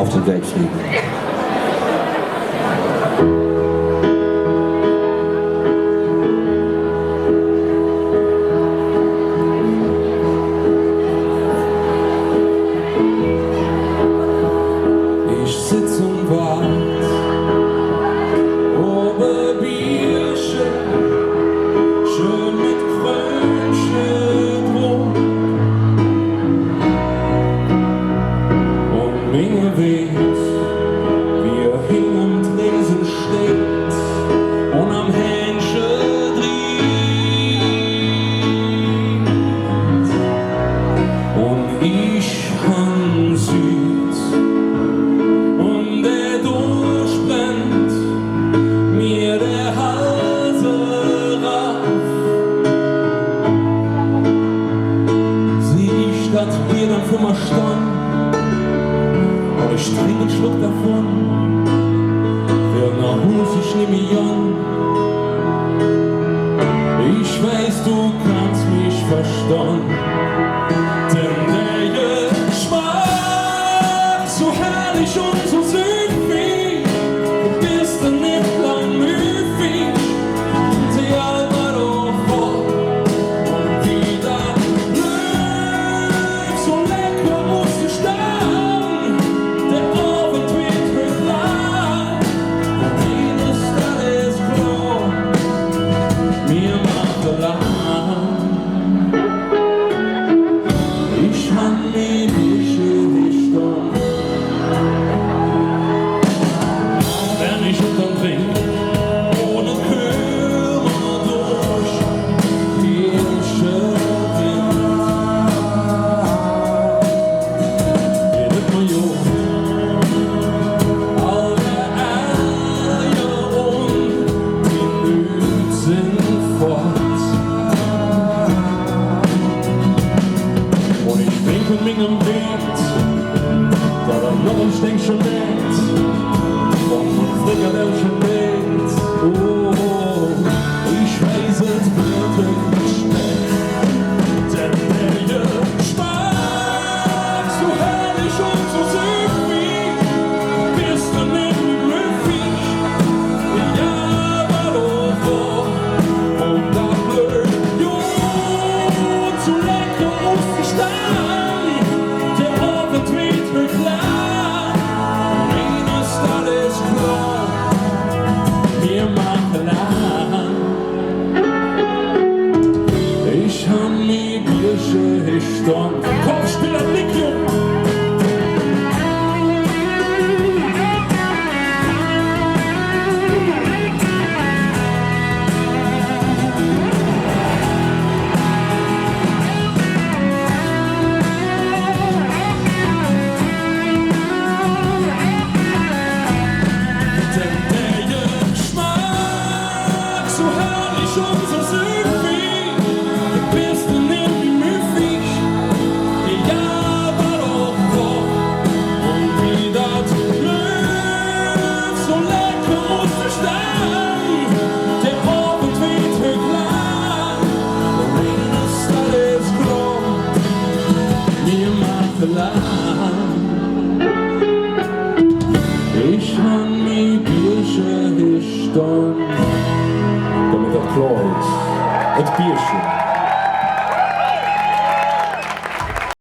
auf den Weltkrieg. Ich sitz und wart, ober Bierchen, schön mit Krönchen drum. Und mir weht, wir hingen am Tresen steht und am Hähnchen dreht. Und ich han süß und der durchbrennt mir der Hals rauf. Sieh ich das Bier dann vor mir stand und ich trinke einen Schluck davon, wer nach Hus ich nehm mich an. Ich weiß, du kannst mich verstehen, denn der Geschmack so herrlich und so süffig, du bist nicht lang müfig, sie aber doch vor. Und wie das Glück so lecker muss ich sterben, der Abend wird mir lang, und jedes Tag ist klar, mir macht lang. Ich han mir die wenn ich unterm Trink ohne Kümmern durch den Wind. Jedes Million, all der Eier und die Nüt sind fort. Und ich trink und mich am Wind, da dann noch ein Stänkchen merkt, von Frikadellchen mit. Oh, ich weiß, es wird wirklich schmeckt, denn der Geschmack so herrlich und so süffig, bist du nicht glücklich, ja, aber doch vor. Und das Glück, jo, zu lecker muss ich sein, der Abend wird mir klar, eines alles klar, mir macht lang. Ich han mi Bierchen gestanden, komm, spiel ein Lied, Junge. Denn der Geschmack so herrlich und so süffig, du bist nicht müffig, ja, aber doch vor. Und wie das Glück so lecker muss ich sein, der Abend wird mir klar, und eines alles klar, mir macht lang. Ich han mi Bierchen gestanden, damit das klar ist, das Bierchen.